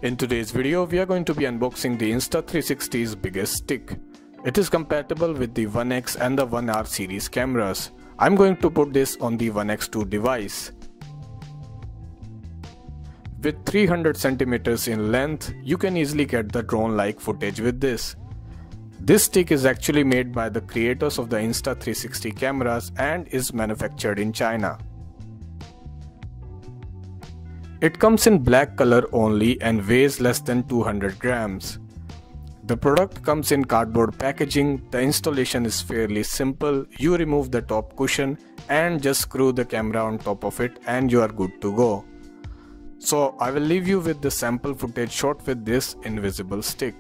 In today's video, we are going to be unboxing the Insta360's biggest stick. It is compatible with the 1X and the 1R series cameras. I'm going to put this on the 1X2 device. With 300 centimeters in length, you can easily get the drone-like footage with this. This stick is actually made by the creators of the Insta360 cameras and is manufactured in China. It comes in black color only and weighs less than 200 grams. The product comes in cardboard packaging. The installation is fairly simple. You remove the top cushion and just screw the camera on top of it and you are good to go. So I will leave you with the sample footage shot with this invisible stick.